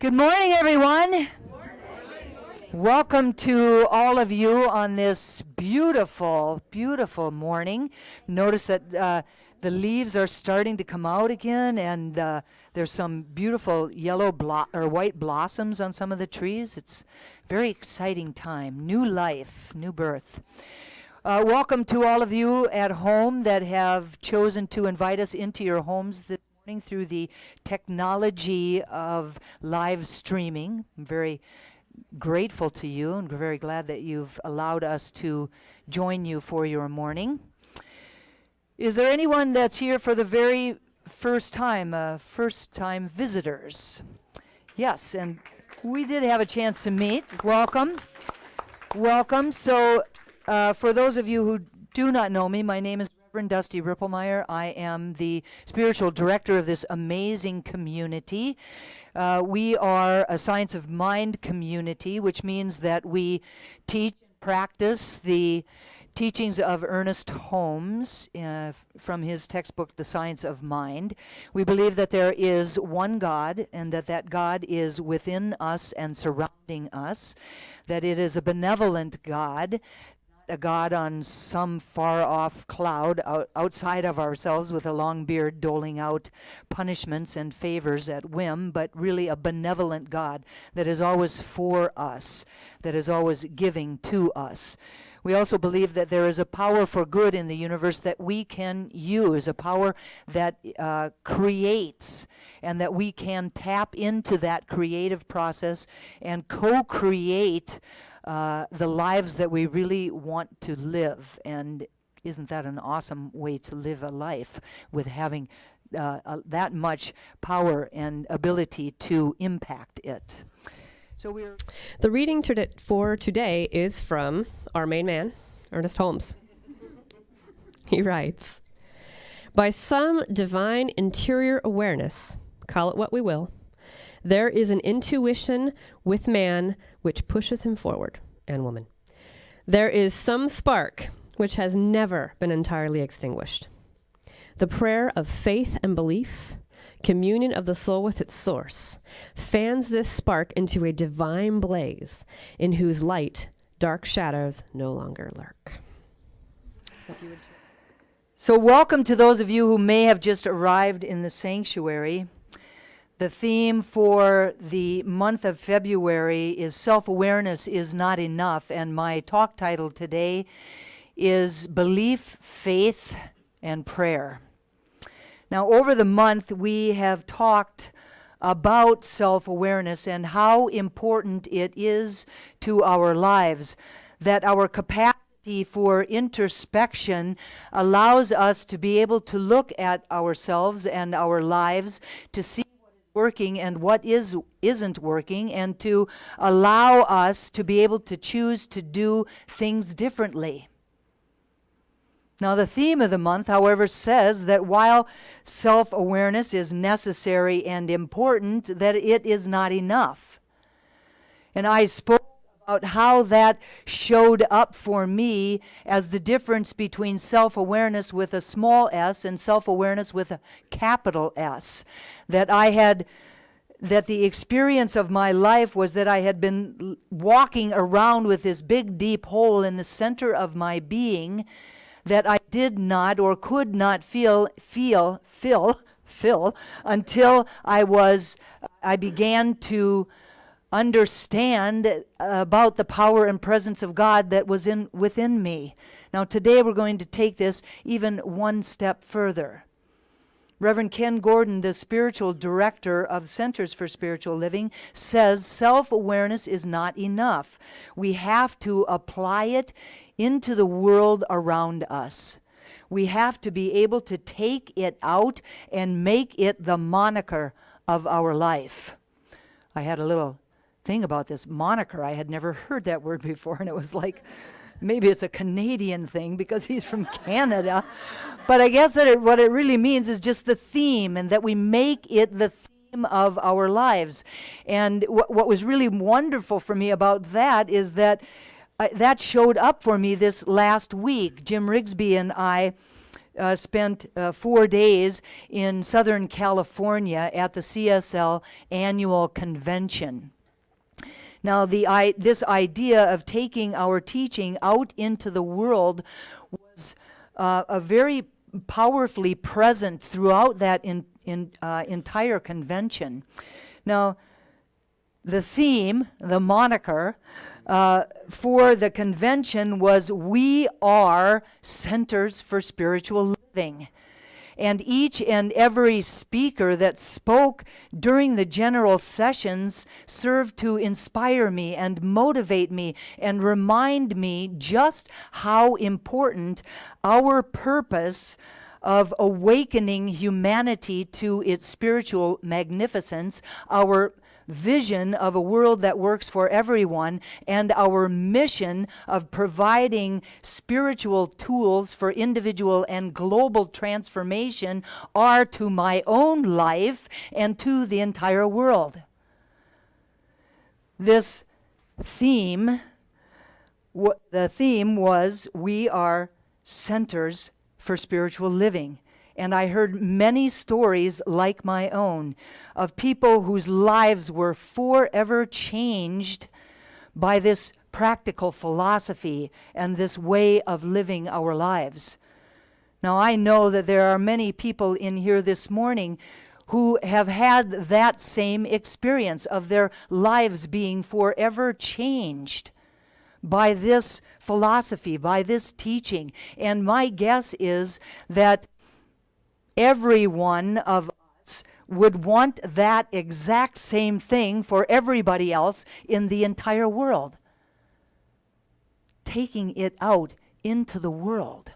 Good morning, everyone. Welcome to all of you on this beautiful, beautiful morning. Notice that the leaves are starting to come out again, and there's some beautiful yellow or white blossoms on some of the trees. It's a very exciting time. New life, new birth. Welcome to all of you at home that have chosen to invite us into your homes this morning through the technology of live streaming. I'm very grateful to you and very glad that you've allowed us to join you for your morning. Is there anyone that's here for the very first time visitors? Yes, and we did have a chance to meet. Welcome. Welcome. So for those of you who do not know me, my name is Reverend Dusty Ripplemeyer. I am the spiritual director of this amazing community. We are a Science of Mind community, which means that we teach and practice the teachings of Ernest Holmes from his textbook, The Science of Mind. We believe that there is one God and that God is within us and surrounding us, that it is a benevolent God, a God on some far-off cloud outside of ourselves with a long beard doling out punishments and favors at whim, but really a benevolent God that is always for us, that is always giving to us. We also believe that there is a power for good in the universe that we can use, a power that creates, and that we can tap into that creative process and co-create the lives that we really want to live. And isn't that an awesome way to live a life, with having that much power and ability to impact it? So the reading for today is from our main man, Ernest Holmes. He writes, "By some divine interior awareness, call it what we will, there is an intuition with man which pushes him forward, and woman. There is some spark which has never been entirely extinguished. The prayer of faith and belief, communion of the soul with its source, fans this spark into a divine blaze in whose light dark shadows no longer lurk." So welcome to those of you who may have just arrived in the sanctuary. The theme for the month of February is Self-Awareness is Not Enough, and my talk title today is Belief, Faith, and Prayer. Now, over the month, we have talked about self-awareness and how important it is to our lives, that our capacity for introspection allows us to be able to look at ourselves and our lives to see what is working and what isn't working, and to allow us to be able to choose to do things differently. Now, the theme of the month, however, says that while self-awareness is necessary and important, that it is not enough. And I spoke about how that showed up for me as the difference between self-awareness with a small s and self-awareness with a capital S. That the experience of my life was that I had been walking around with this big, deep hole in the center of my being that I did not or could not fill until I began to understand about the power and presence of God that was within me. Now today we're going to take this even one step further. Reverend Ken Gordon, the spiritual director of Centers for Spiritual Living, says self-awareness is not enough. We have to apply it into the world around us. We have to be able to take it out and make it the moniker of our life. I had a little thing about this moniker. I had never heard that word before, and it was like, maybe it's a Canadian thing because he's from Canada. But I guess that what it really means is just the theme, and that we make it the theme of our lives. And what was really wonderful for me about that is that that showed up for me this last week. Jim Rigsby and I spent 4 days in Southern California at the CSL annual convention. Now, this idea of taking our teaching out into the world was a very powerfully present throughout that entire convention. Now, the theme, the moniker for the convention was "We Are Centers for Spiritual Living." And each and every speaker that spoke during the general sessions served to inspire me and motivate me and remind me just how important our purpose of awakening humanity to its spiritual magnificence, our vision of a world that works for everyone, and our mission of providing spiritual tools for individual and global transformation are to my own life and to the entire world. This theme, the theme was, "We are centers for spiritual living." And I heard many stories like my own of people whose lives were forever changed by this practical philosophy and this way of living our lives. Now, I know that there are many people in here this morning who have had that same experience of their lives being forever changed by this philosophy, by this teaching. And my guess is that every one of us would want that exact same thing for everybody else in the entire world. Taking it out into the world.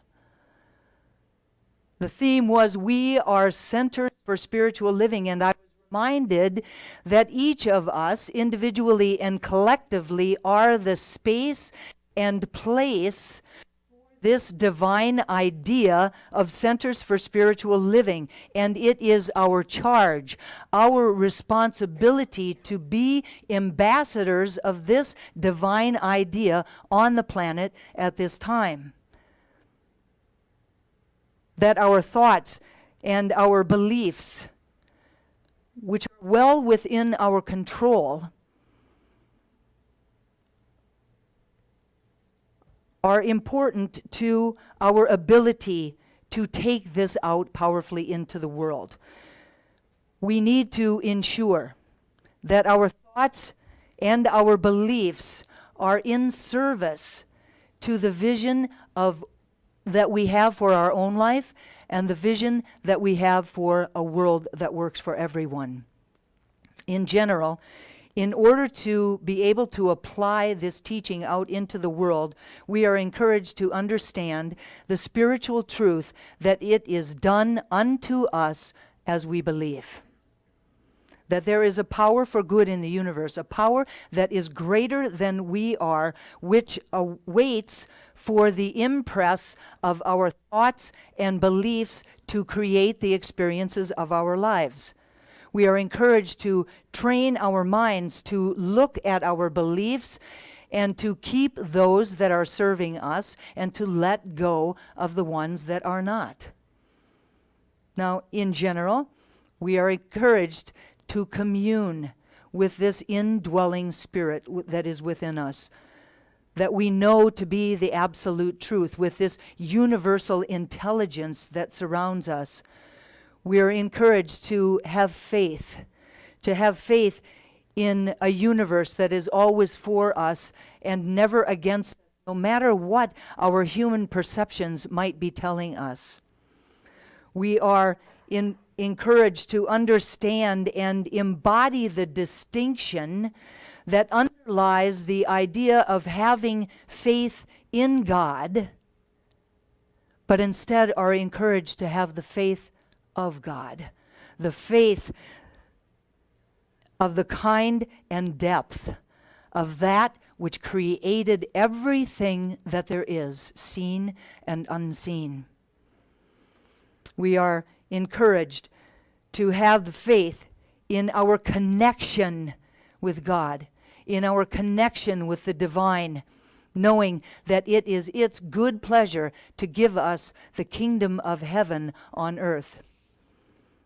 The theme was, "We are centers for spiritual living," and I was reminded that each of us, individually and collectively, are the space and place this divine idea of centers for spiritual living, and it is our charge, our responsibility to be ambassadors of this divine idea on the planet at this time. That our thoughts and our beliefs, which are well within our control, are important to our ability to take this out powerfully into the world. We need to ensure that our thoughts and our beliefs are in service to the vision that we have for our own life and the vision that we have for a world that works for everyone. In general, in order to be able to apply this teaching out into the world, we are encouraged to understand the spiritual truth that it is done unto us as we believe. That there is a power for good in the universe, a power that is greater than we are, which awaits for the impress of our thoughts and beliefs to create the experiences of our lives. We are encouraged to train our minds to look at our beliefs and to keep those that are serving us and to let go of the ones that are not. Now, in general, we are encouraged to commune with this indwelling spirit that is within us, that we know to be the absolute truth, with this universal intelligence that surrounds us. We are encouraged to have faith in a universe that is always for us and never against us, no matter what our human perceptions might be telling us. We are encouraged to understand and embody the distinction that underlies the idea of having faith in God, but instead are encouraged to have the faith of God, the faith of the kind and depth of that which created everything that there is, seen and unseen. We are encouraged to have the faith in our connection with God, in our connection with the divine, knowing that it is its good pleasure to give us the kingdom of heaven on earth.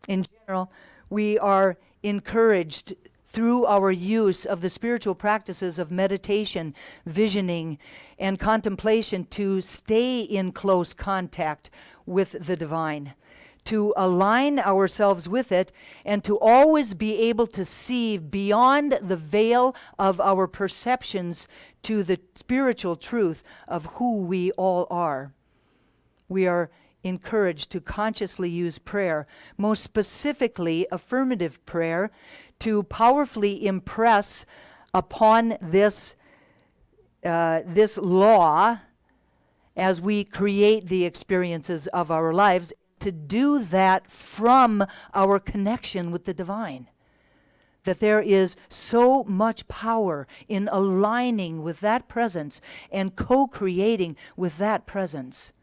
In general, we are encouraged through our use of the spiritual practices of meditation, visioning, and contemplation to stay in close contact with the divine, to align ourselves with it, and to always be able to see beyond the veil of our perceptions to the spiritual truth of who we all are. We are encouraged to consciously use prayer, most specifically affirmative prayer, to powerfully impress upon this law as we create the experiences of our lives, to do that from our connection with the divine. That there is so much power in aligning with that presence and co-creating with that presence.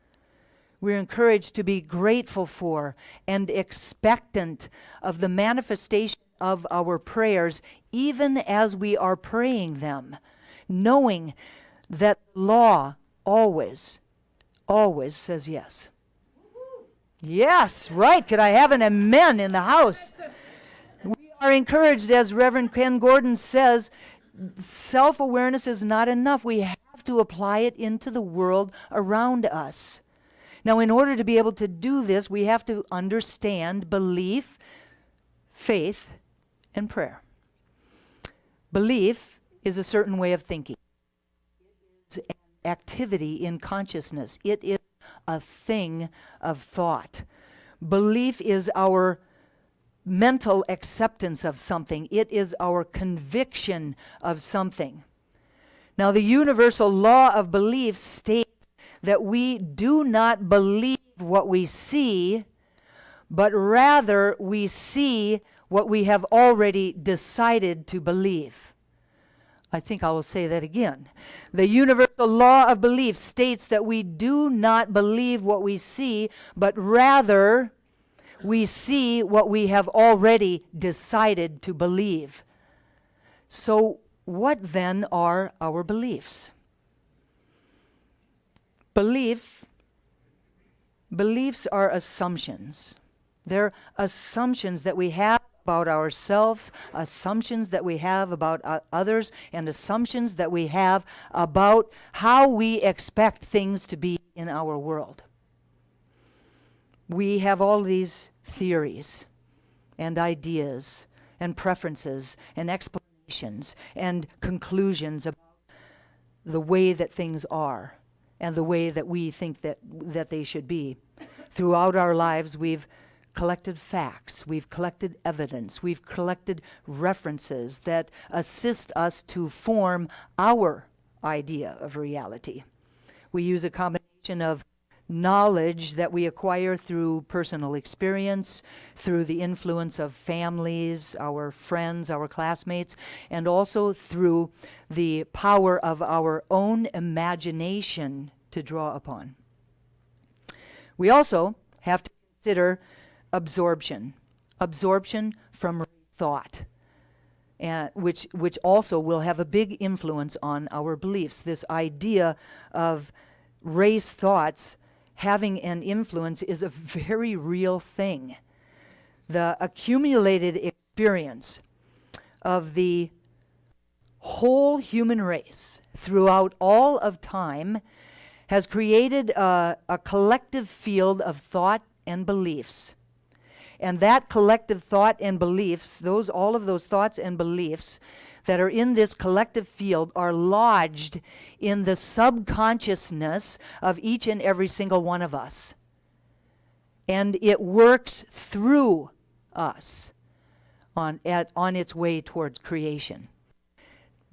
We're encouraged to be grateful for and expectant of the manifestation of our prayers, even as we are praying them, knowing that law always says yes. Yes, right. Could I have an amen in the house? We are encouraged, as Reverend Ken Gordon says, self-awareness is not enough. We have to apply it into the world around us. Now, in order to be able to do this, we have to understand belief, faith, and prayer. Belief is a certain way of thinking. It is an activity in consciousness. It is a thing of thought. Belief is our mental acceptance of something. It is our conviction of something. Now, the universal law of belief states that we do not believe what we see, but rather we see what we have already decided to believe. I think I will say that again. The universal law of belief states that we do not believe what we see, but rather we see what we have already decided to believe. So, what then are our beliefs? Beliefs are assumptions. They're assumptions that we have about ourselves, assumptions that we have about others, and assumptions that we have about how we expect things to be in our world. We have all these theories and ideas and preferences and explanations and conclusions about the way that things are and the way that we think that they should be. Throughout our lives, we've collected facts, we've collected evidence, we've collected references that assist us to form our idea of reality. We use a combination of knowledge that we acquire through personal experience, through the influence of families, our friends, our classmates, and also through the power of our own imagination to draw upon. We also have to consider absorption from thought, and which also will have a big influence on our beliefs. This idea of race thoughts having an influence is a very real thing. The accumulated experience of the whole human race throughout all of time has created a collective field of thought and beliefs. And that collective thought and beliefs, all of those thoughts and beliefs that are in this collective field are lodged in the subconsciousness of each and every single one of us. And it works through us on its way towards creation.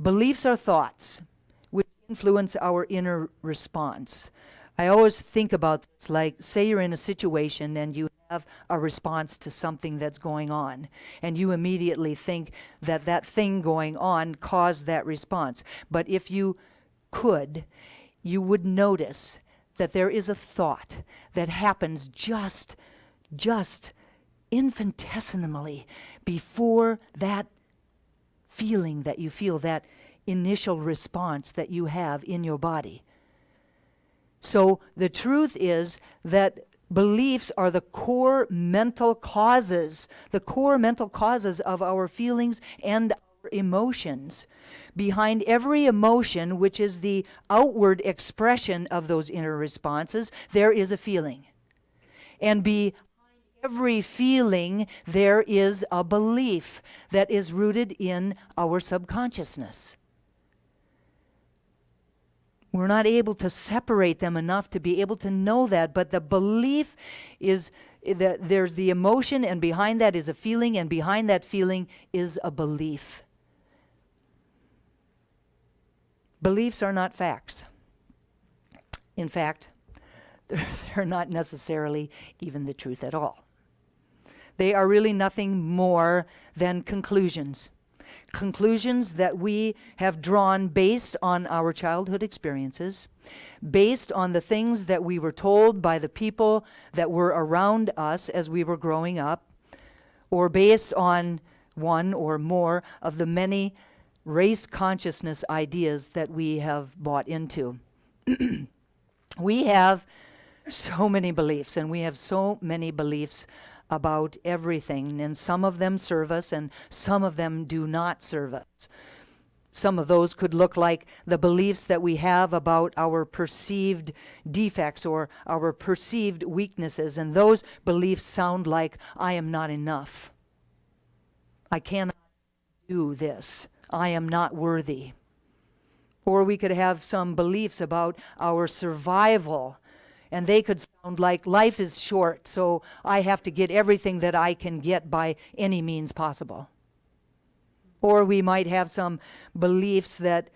Beliefs are thoughts which influence our inner response. I always think about this, like, say you're in a situation and you have a response to something that's going on, and you immediately think that that thing going on caused that response. But if you could, you would notice that there is a thought that happens just infinitesimally before that feeling that you feel, that initial response that you have in your body. So the truth is that beliefs are the core mental causes of our feelings and our emotions. Behind every emotion, which is the outward expression of those inner responses, there is a feeling. And behind every feeling, there is a belief that is rooted in our subconsciousness. We're not able to separate them enough to be able to know that, but the belief is that there's the emotion, and behind that is a feeling, and behind that feeling is a belief. Beliefs are not facts. In fact, they're not necessarily even the truth at all. They are really nothing more than conclusions. Conclusions that we have drawn based on our childhood experiences, based on the things that we were told by the people that were around us as we were growing up, or based on one or more of the many race consciousness ideas that we have bought into. We have so many beliefs, and we have so many beliefs about everything, and some of them serve us and some of them do not serve us. Some of those could look like the beliefs that we have about our perceived defects or our perceived weaknesses, and those beliefs sound like, I am not enough. I cannot do this. I am not worthy. Or we could have some beliefs about our survival, and they could sound like, life is short, so I have to get everything that I can get by any means possible. Or we might have some beliefs that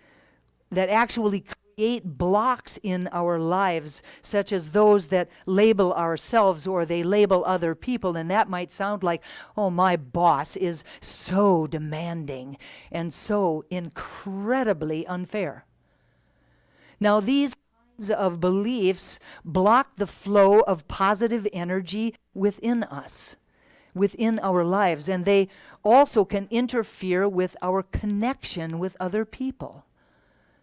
actually create blocks in our lives, such as those that label ourselves or they label other people, and that might sound like, oh, my boss is so demanding and so incredibly unfair. Now, these kinds of beliefs block the flow of positive energy within us, within our lives, and they also can interfere with our connection with other people.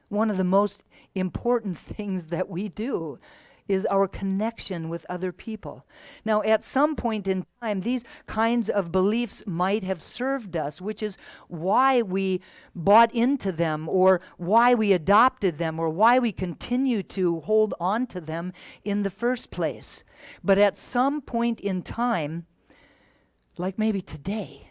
One of the most important things that we do is our connection with other people. Now, at some point in time, these kinds of beliefs might have served us, which is why we bought into them, or why we adopted them, or why we continue to hold on to them in the first place. But at some point in time, like maybe today,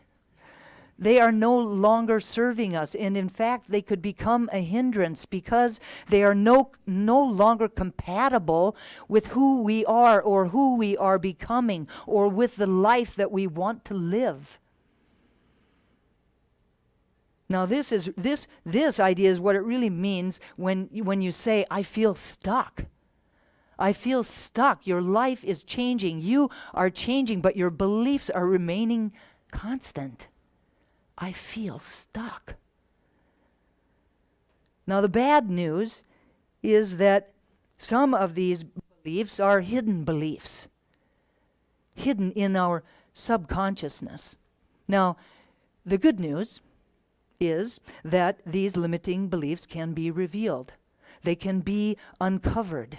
they are no longer serving us, and in fact, they could become a hindrance because they are no longer compatible with who we are or who we are becoming or with the life that we want to live. Now, this idea is what it really means when you say, I feel stuck. I feel stuck. Your life is changing. You are changing, but your beliefs are remaining constant. I feel stuck. Now, the bad news is that some of these beliefs are hidden beliefs, hidden in our subconsciousness. Now, the good news is that these limiting beliefs can be revealed. They can be uncovered.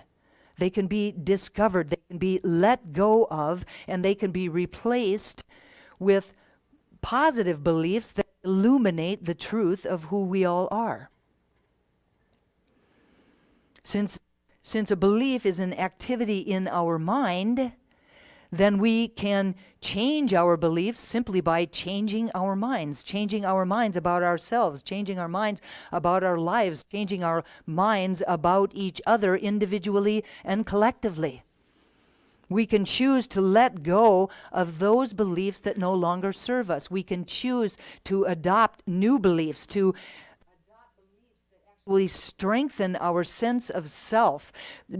They can be discovered. They can be let go of, and they can be replaced with positive beliefs that illuminate the truth of who we all are. Since a belief is an activity in our mind, then we can change our beliefs simply by changing our minds about ourselves, changing our minds about our lives, changing our minds about each other individually and collectively. We can choose to let go of those beliefs that no longer serve us. We can choose to adopt new beliefs, to adopt beliefs that actually strengthen our sense of self,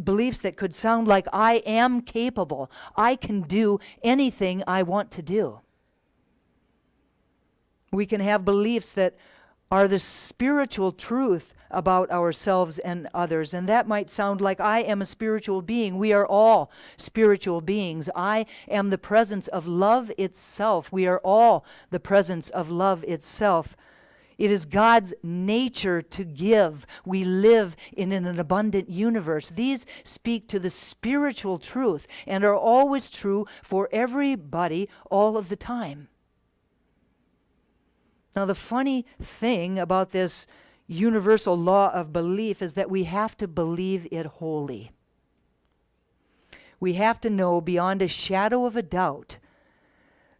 beliefs that could sound like, I am capable, I can do anything I want to do. We can have beliefs that are the spiritual truth about ourselves and others. And that might sound like, I am a spiritual being. We are all spiritual beings. I am the presence of love itself. We are all the presence of love itself It is God's nature to give. We live in an abundant universe. These speak to the spiritual truth and are always true for everybody all of the time. Now, the funny thing about this universal law of belief is that we have to believe it wholly. We have to know beyond a shadow of a doubt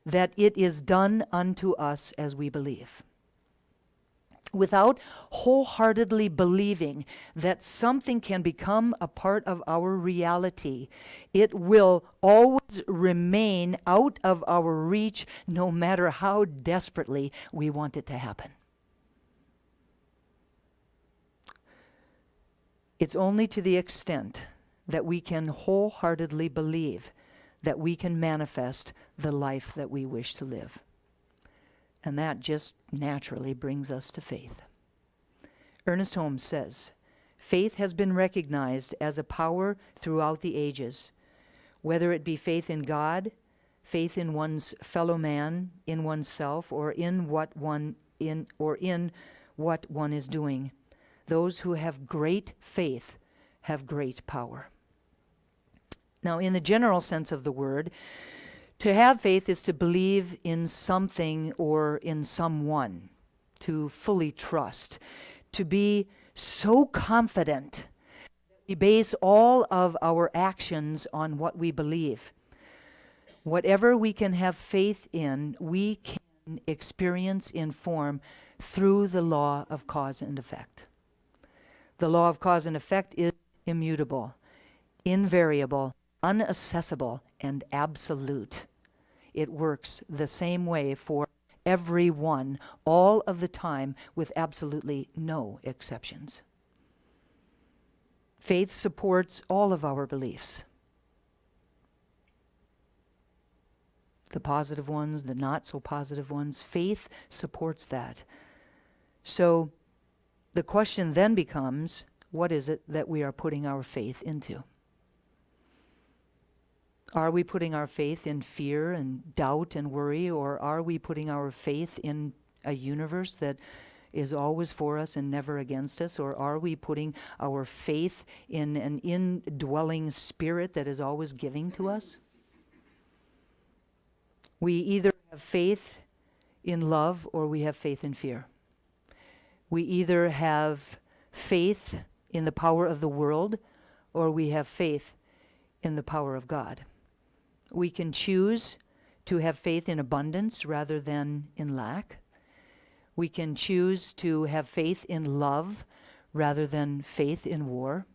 that it is done unto us as we believe. Without wholeheartedly believing that something can become a part of our reality, it will always remain out of our reach no matter how desperately we want it to happen. It's only to the extent that we can wholeheartedly believe that we can manifest the life that we wish to live. And that just naturally brings us to faith. Ernest Holmes says, faith has been recognized as a power throughout the ages, whether it be faith in God, faith in one's fellow man, in oneself, or in what one is doing. Those who have great faith have great power. Now, in the general sense of the word, to have faith is to believe in something or in someone, to fully trust, to be so confident that we base all of our actions on what we believe. Whatever we can have faith in, we can experience in form through the law of cause and effect. The law of cause and effect is immutable, invariable, unaccessible, and absolute. It works the same way for everyone, all of the time, with absolutely no exceptions. Faith supports all of our beliefs. The positive ones, the not so positive ones. Faith supports that. So the question then becomes, what is it that we are putting our faith into? Are we putting our faith in fear and doubt and worry, or are we putting our faith in a universe that is always for us and never against us, or are we putting our faith in an indwelling spirit that is always giving to us? We either have faith in love or we have faith in fear. We either have faith in the power of the world or we have faith in the power of God. We can choose to have faith in abundance rather than in lack. We can choose to have faith in love rather than faith in war.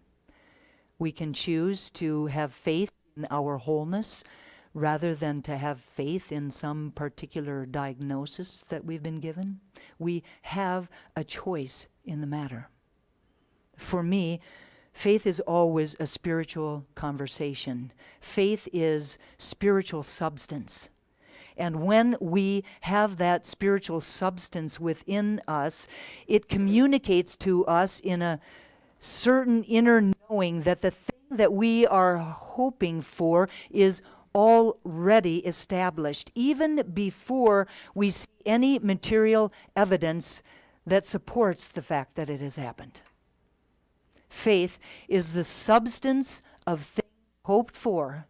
We can choose to have faith in our wholeness rather than to have faith in some particular diagnosis that we've been given. We have a choice in the matter. For me, faith is always a spiritual conversation. Faith is spiritual substance. And when we have that spiritual substance within us, it communicates to us in a certain inner knowing that the thing that we are hoping for is already established, even before we see any material evidence that supports the fact that it has happened. Faith is the substance of things hoped for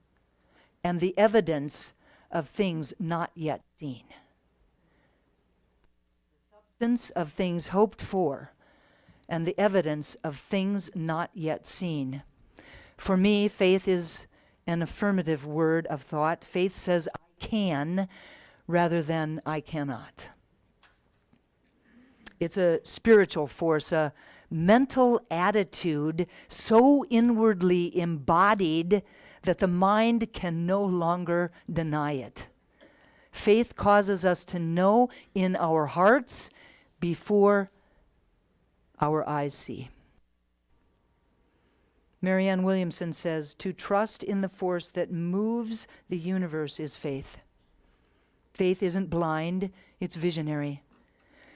and the evidence of things not yet seen. The substance of things hoped for and the evidence of things not yet seen. For me, faith is an affirmative word of thought. Faith says, I can, rather than I cannot. It's a spiritual force, a mental attitude so inwardly embodied that the mind can no longer deny it. Faith causes us to know in our hearts before our eyes see. Marianne Williamson says, to trust in the force that moves the universe is faith. Faith isn't blind, it's visionary.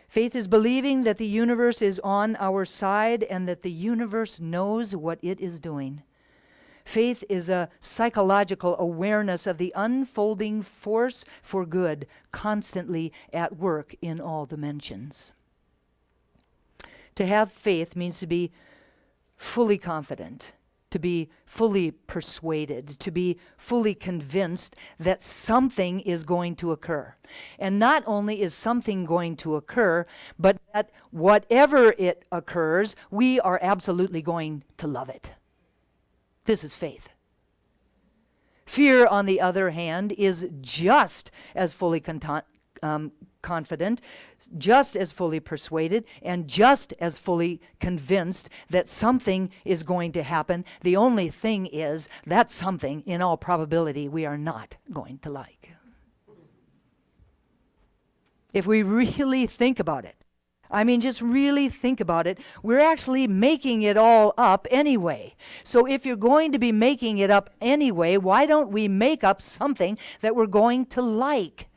Faith is believing that the universe is on our side and that the universe knows what it is doing. Faith is a psychological awareness of the unfolding force for good constantly at work in all dimensions. To have faith means to be fully confident, to be fully persuaded, to be fully convinced that something is going to occur. And not only is something going to occur, but that whatever it occurs, we are absolutely going to love it. This is faith. Fear, on the other hand, is just as fully confident, just as fully persuaded, and just as fully convinced that something is going to happen. The only thing is that something, in all probability, we are not going to like. If we really think about it, just really think about it, we're actually making it all up anyway. So if you're going to be making it up anyway, why don't we make up something that we're going to like?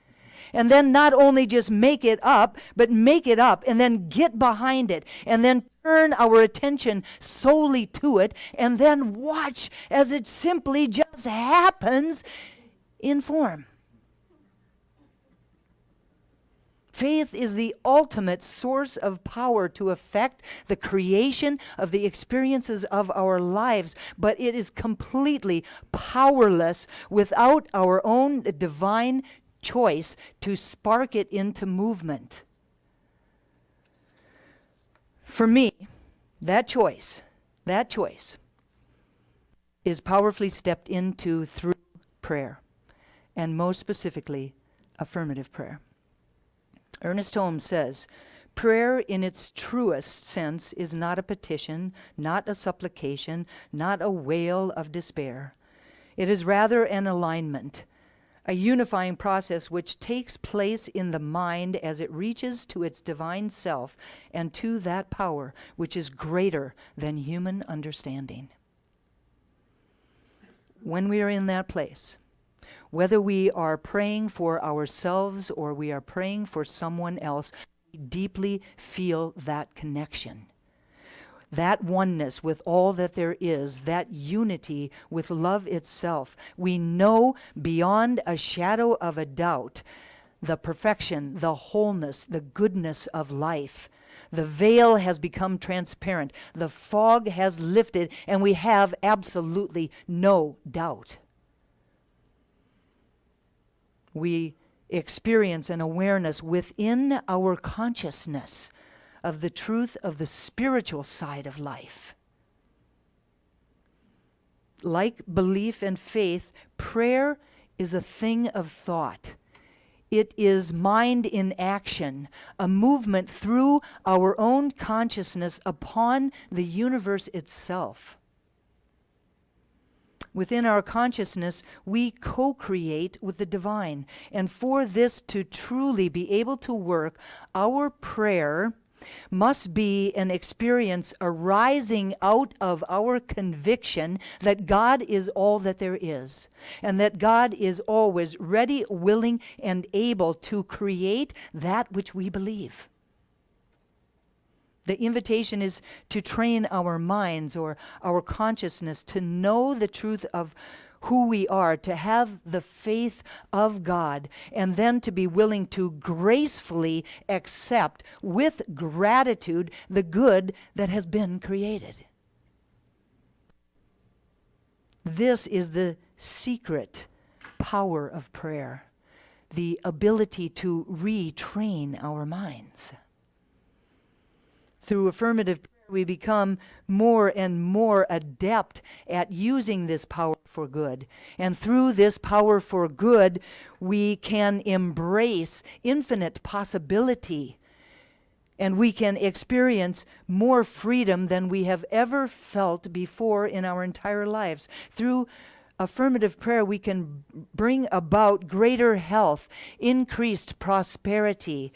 And then not only just make it up, but make it up and then get behind it and then turn our attention solely to it and then watch as it simply just happens in form. Faith is the ultimate source of power to affect the creation of the experiences of our lives, but it is completely powerless without our own divine choice to spark it into movement. For me, that choice is powerfully stepped into through prayer, and most specifically, affirmative prayer. Ernest Holmes says, prayer in its truest sense is not a petition, not a supplication, not a wail of despair. It is rather an alignment, a unifying process which takes place in the mind as it reaches to its divine self and to that power which is greater than human understanding. When we are in that place, whether we are praying for ourselves or we are praying for someone else, we deeply feel that connection. That oneness with all that there is, that unity with love itself. We know beyond a shadow of a doubt the perfection, the wholeness, the goodness of life. The veil has become transparent. The fog has lifted, and we have absolutely no doubt. We experience an awareness within our consciousness of the truth of the spiritual side of life. Like belief and faith, prayer is a thing of thought. It is mind in action, a movement through our own consciousness upon the universe itself. Within our consciousness, we co-create with the divine. And for this to truly be able to work, our prayer must be an experience arising out of our conviction that God is all that there is, and that God is always ready, willing, and able to create that which we believe. The invitation is to train our minds or our consciousness to know the truth of who we are, to have the faith of God, and then to be willing to gracefully accept with gratitude the good that has been created. This is the secret power of prayer, the ability to retrain our minds. Through affirmative prayer, we become more and more adept at using this power for good. And through this power for good, we can embrace infinite possibility. And we can experience more freedom than we have ever felt before in our entire lives. Through affirmative prayer, we can bring about greater health, increased prosperity,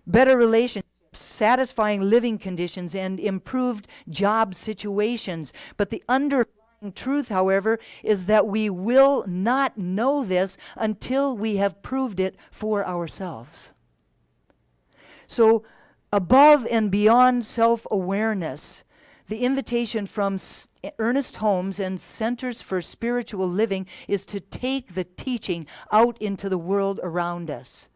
better relationships, satisfying living conditions, and improved job situations. But the underlying truth, however, is that we will not know this until we have proved it for ourselves. So, above and beyond self-awareness, the invitation from Ernest Holmes and Centers for Spiritual Living is to take the teaching out into the world around us.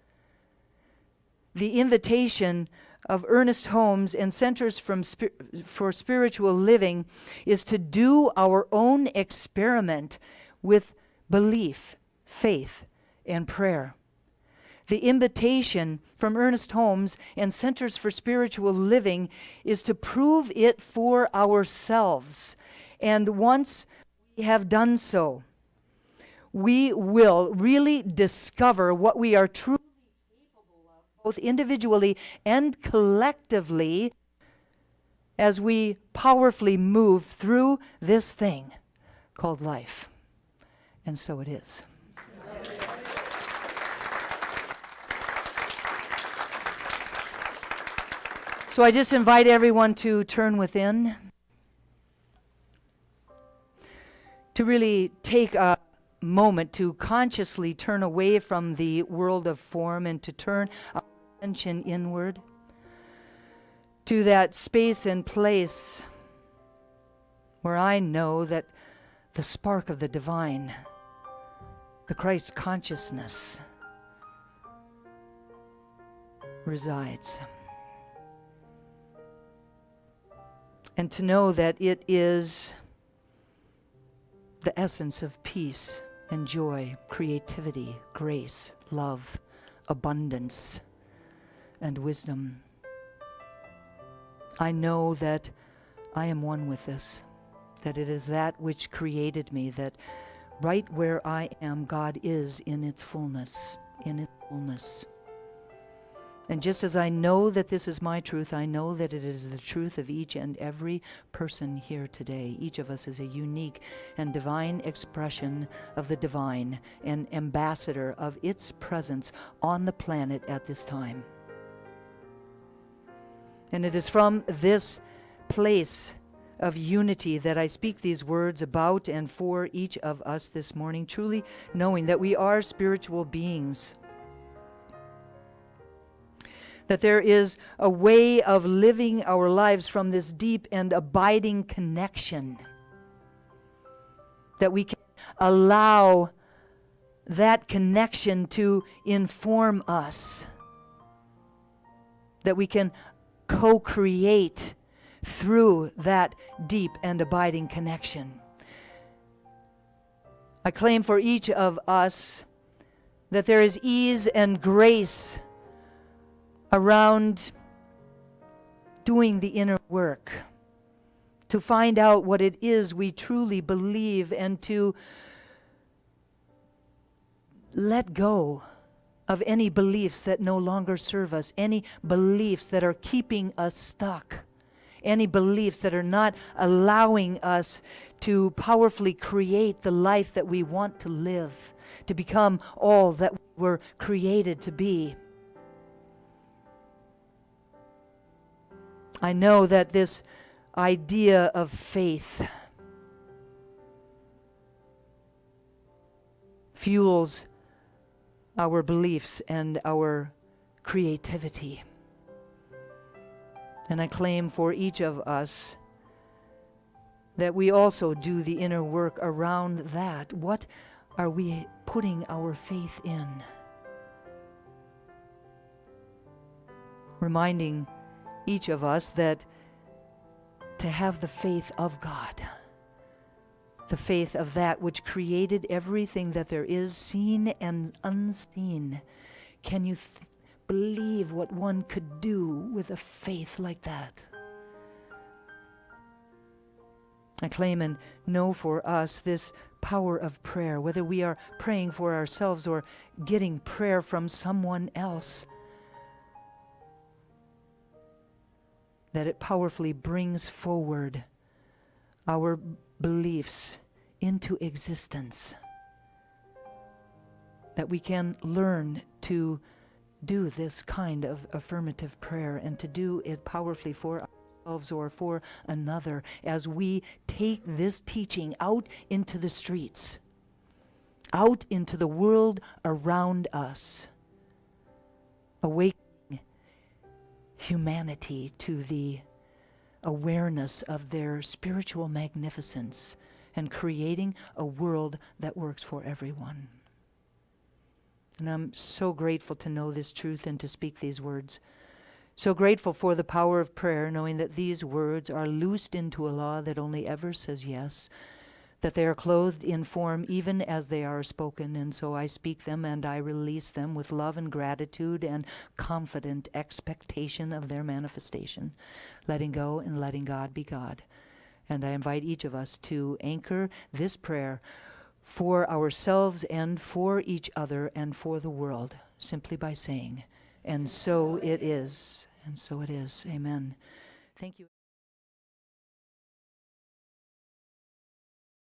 The invitation of Ernest Holmes and Centers for Spiritual Living is to do our own experiment with belief, faith, and prayer. The invitation from Ernest Holmes and Centers for Spiritual Living is to prove it for ourselves. And once we have done so, we will really discover what we are truly capable of, both individually and collectively, as we powerfully move through this thing called life. And so it is. So I just invite everyone to turn within, to really take a moment to consciously turn away from the world of form and to turn our attention inward to that space and place where I know that the spark of the divine, the Christ consciousness, resides. And to know that it is the essence of peace and joy, creativity, grace, love, abundance, and wisdom. I know that I am one with this, that it is that which created me, that right where I am, God is in its fullness, in its fullness. And just as I know that this is my truth, I know that it is the truth of each and every person here today. Each of us is a unique and divine expression of the divine, and ambassador of its presence on the planet at this time. And it is from this place of unity that I speak these words about and for each of us this morning, truly knowing that we are spiritual beings. That there is a way of living our lives from this deep and abiding connection. That we can allow that connection to inform us. That we can co-create through that deep and abiding connection. I claim for each of us that there is ease and grace around doing the inner work, to find out what it is we truly believe and to let go of any beliefs that no longer serve us, any beliefs that are keeping us stuck, any beliefs that are not allowing us to powerfully create the life that we want to live, to become all that we were created to be. I know that this idea of faith fuels our beliefs and our creativity. And I claim for each of us that we also do the inner work around that. What are we putting our faith in? Reminding each of us that to have the faith of God, the faith of that which created everything that there is, seen and unseen. Can you believe what one could do with a faith like that? I claim and know for us this power of prayer, whether we are praying for ourselves or getting prayer from someone else, that it powerfully brings forward our beliefs into existence. That we can learn to do this kind of affirmative prayer and to do it powerfully for ourselves or for another as we take this teaching out into the streets, out into the world around us, awakening humanity to the awareness of their spiritual magnificence and creating a world that works for everyone. And I'm so grateful to know this truth and to speak these words So grateful for the power of prayer, knowing that these words are loosed into a law that only ever says yes, that they are clothed in form even as they are spoken, and so I speak them and I release them with love and gratitude and confident expectation of their manifestation, letting go and letting God be God. And I invite each of us to anchor this prayer for ourselves and for each other and for the world, simply by saying, and so it is, and so it is. Amen. Thank you.